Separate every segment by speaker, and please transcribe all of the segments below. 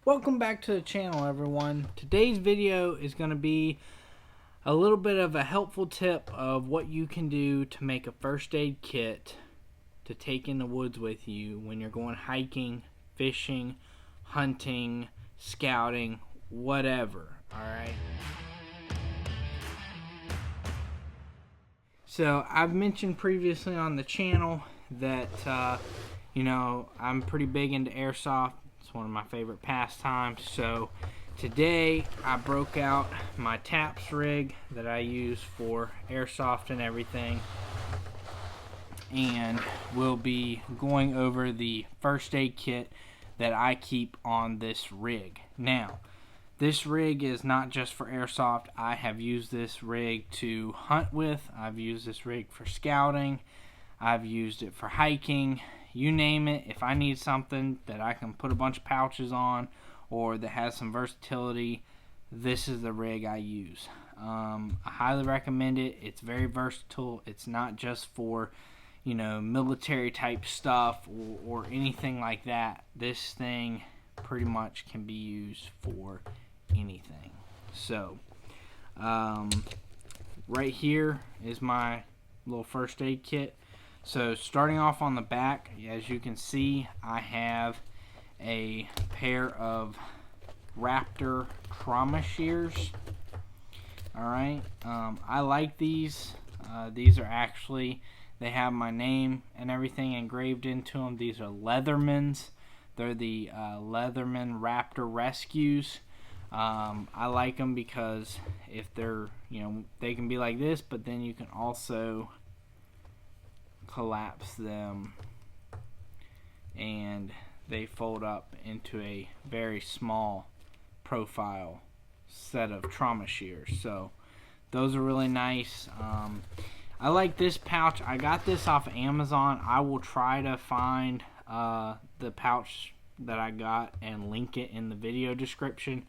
Speaker 1: Welcome back to the channel, everyone. Today's video is going to be a little bit of a helpful tip of what you can do to make a first aid kit to take in the woods with you when you're going hiking, fishing, hunting, scouting, whatever. Alright. So I've mentioned previously on the channel that I'm pretty big into airsoft. It's one of my favorite pastimes. So today I broke out my TAPS rig that I use for airsoft and everything, and we'll be going over the first aid kit that I keep on this rig. Now, this rig is not just for airsoft. I have used this rig to hunt with. I've used this rig for scouting. I've used it for hiking. You name it. If I need something that I can put a bunch of pouches on or that has some versatility, this is the rig I use. I highly recommend it. It's very versatile. It's not just for military type stuff or anything like that. This thing pretty much can be used for anything. So right here is my little first aid kit. So starting off on the back, as you can see, I have a pair of Raptor Shears. Alright, I like these. These are actually, they have my name and everything engraved into them. These are Leathermans. They're the Leatherman Raptor Rescues. I like them because if they're, they can be like this, but then you can also collapse them and they fold up into a very small profile set of trauma shears. So those are really nice. I like this pouch. I got this off of Amazon. I will try to find the pouch that I got and link it in the video description,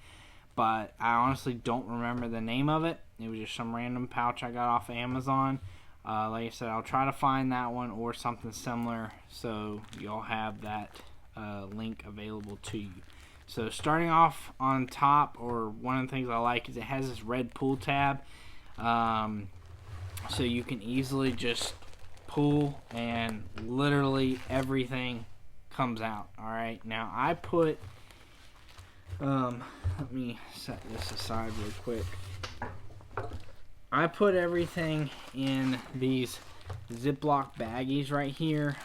Speaker 1: but I honestly don't remember the name of it. It was just some random pouch I got off of Amazon. Like I said, I'll try to find that one or something similar so you'll have that link available to you. So starting off on top, or one of the things I like is it has this red pull tab, so you can easily just pull and literally everything comes out. Alright, now I put, let me set this aside real quick. I put everything in these Ziploc baggies right here,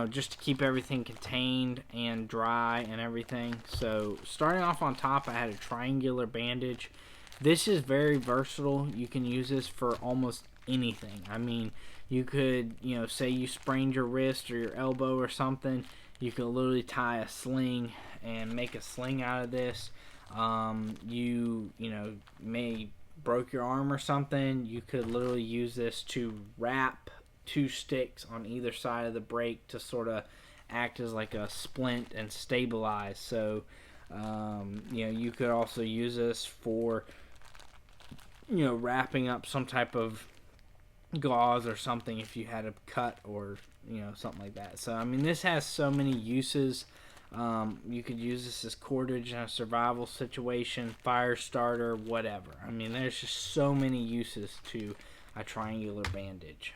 Speaker 1: just to keep everything contained and dry and everything. So starting off on top, I had a triangular bandage. This is very versatile. You can use this for almost anything. I mean, you could, say you sprained your wrist or your elbow or something, you could literally tie a sling and make a sling out of this. You may broke your arm or something, you could literally use this to wrap two sticks on either side of the brake to sort of act as like a splint and stabilize. So you could also use this for wrapping up some type of gauze or something if you had a cut or something like that. So I mean, this has so many uses. You could use this as cordage in a survival situation, fire starter, whatever. I mean, there's just so many uses to a triangular bandage.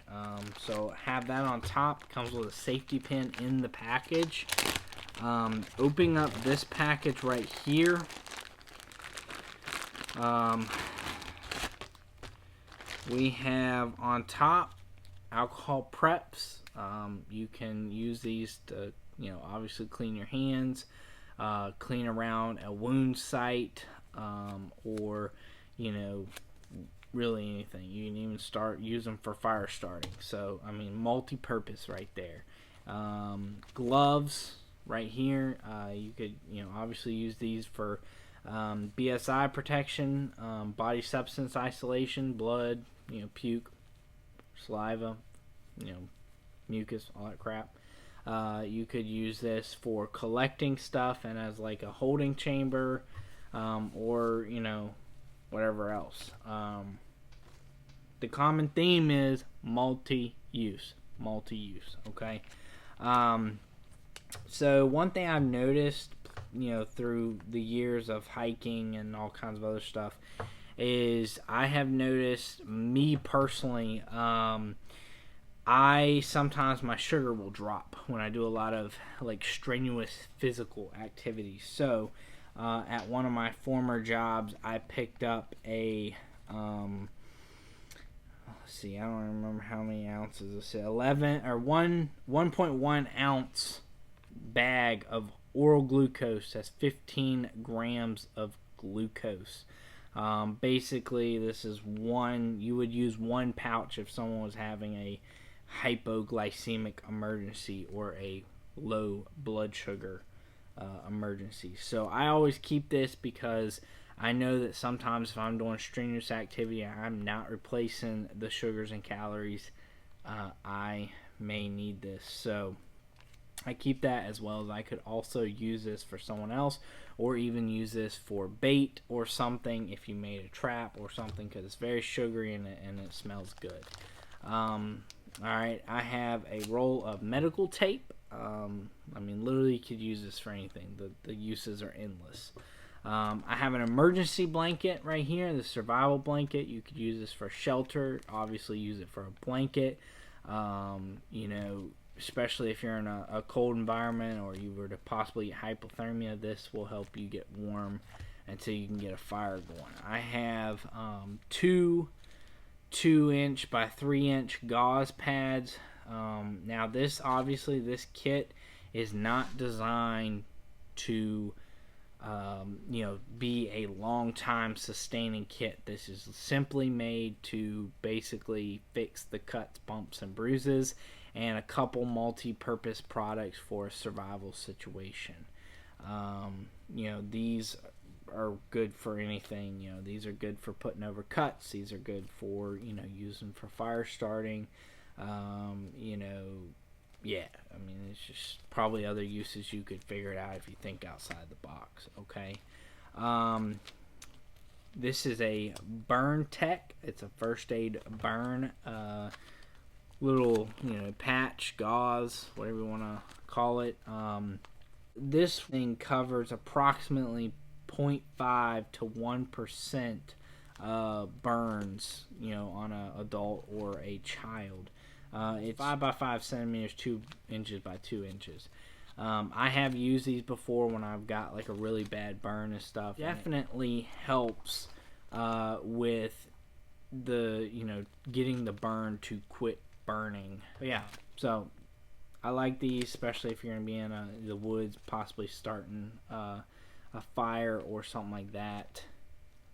Speaker 1: So have that on top. Comes with a safety pin in the package. Opening up this package right here, we have on top alcohol preps. You can use these to obviously clean your hands, clean around a wound site, or really anything. You can even use them for fire starting. So I mean, multi-purpose right there. Gloves right here. You could obviously use these for BSI protection, body substance isolation, blood, puke, saliva, mucus, all that crap. You could use this for collecting stuff and as like a holding chamber, or whatever else. The common theme is multi-use, okay. So one thing I've noticed through the years of hiking and all kinds of other stuff, is I have noticed, me personally, I sometimes my sugar will drop when I do a lot of like strenuous physical activities. So at one of my former jobs, I picked up a let's see, I don't remember how many ounces. Let's say 11 or 1.1 ounce bag of oral glucose. That's 15 grams of glucose. Basically, this is you would use one pouch if someone was having a hypoglycemic emergency or a low blood sugar emergency. So I always keep this because I know that sometimes if I'm doing strenuous activity and I'm not replacing the sugars and calories, I may need this. So I keep that, as well as I could also use this for someone else, or even use this for bait or something if you made a trap or something, because it's very sugary and it smells good. Alright, I have a roll of medical tape. I mean, literally you could use this for anything. The uses are endless. I have an emergency blanket right here, the survival blanket. You could use this for shelter, obviously use it for a blanket. Especially if you're in a cold environment or you were to possibly get hypothermia, this will help you get warm until you can get a fire going. I have 2-inch by 3-inch gauze pads. Now this kit is not designed to be a long time sustaining kit. This is simply made to basically fix the cuts, bumps, and bruises, and a couple multi-purpose products for a survival situation. These are good for anything. These are good for putting over cuts. These are good for using for fire starting. It's just probably other uses. You could figure it out if you think outside the box. Okay. This is a BurnTec. It's a first aid burn little patch, gauze, whatever you want to call it. This thing covers approximately 0.5 to 1% burns on an adult or a child. It's 5 by 5 centimeters, 2 inches by 2 inches. I have used these before when I've got like a really bad burn and stuff. Definitely helps with the getting the burn to quit burning. But yeah, so I like these, especially if you're gonna be in the woods, possibly starting a fire or something like that.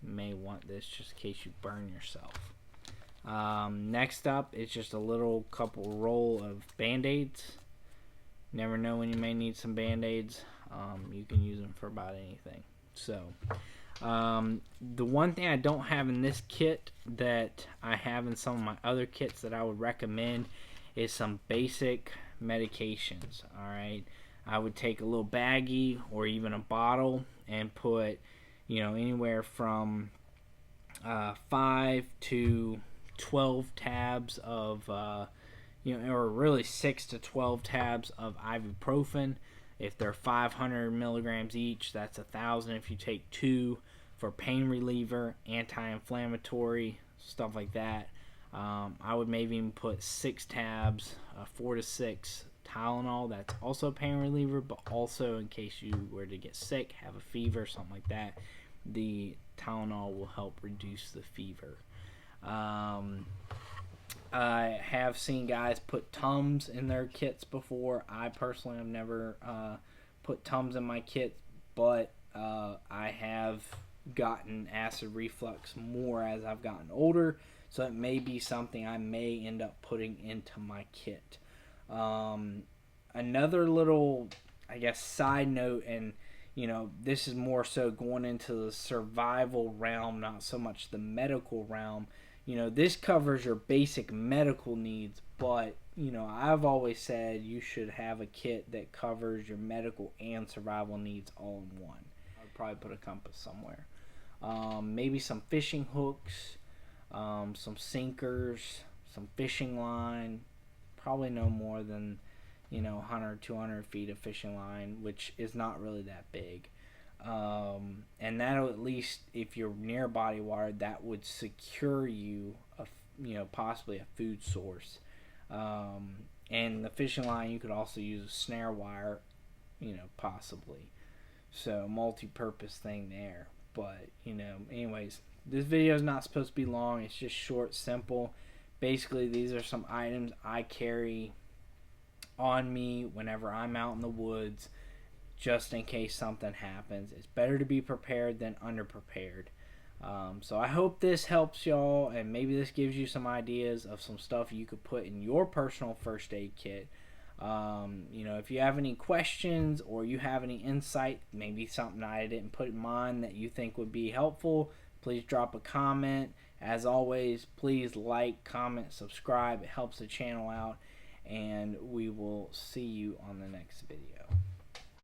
Speaker 1: You may want this just in case you burn yourself. Next up is just a little couple roll of band-aids. Never know when you may need some band-aids. You can use them for about anything. So the one thing I don't have in this kit that I have in some of my other kits that I would recommend is some basic medications. Alright, I would take a little baggie or even a bottle and put anywhere from 5 to 12 tabs of or really 6 to 12 tabs of ibuprofen. If they're 500 milligrams each, that's 1,000 if you take 2 for pain reliever, anti-inflammatory, stuff like that. I would maybe even put 6 tabs, 4 to 6 Tylenol. That's also pain reliever, but also in case you were to get sick, have a fever, something like that, the Tylenol will help reduce the fever. I have seen guys put Tums in their kits before. I personally have never put Tums in my kit, but I have gotten acid reflux more as I've gotten older, so it may be something I may end up putting into my kit. Another little, I guess, side note, and this is more so going into the survival realm, not so much the medical realm. This covers your basic medical needs, but I've always said you should have a kit that covers your medical and survival needs all in one. I'd probably put a compass somewhere. Maybe some fishing hooks, some sinkers, some fishing line. Probably no more than 100, 200 feet of fishing line, which is not really that big. And that'll, at least if you're near body water, that would secure you possibly a food source. And the fishing line, you could also use a snare wire, possibly. So multi-purpose thing there. But anyways, this video is not supposed to be long. It's just short, simple. Basically, these are some items I carry on me whenever I'm out in the woods, just in case something happens. It's better to be prepared than underprepared. So I hope this helps y'all, and maybe this gives you some ideas of some stuff you could put in your personal first aid kit. If you have any questions or you have any insight, maybe something I didn't put in mind that you think would be helpful, please drop a comment. As always, please like, comment, subscribe. It helps the channel out, and we will see you on the next video.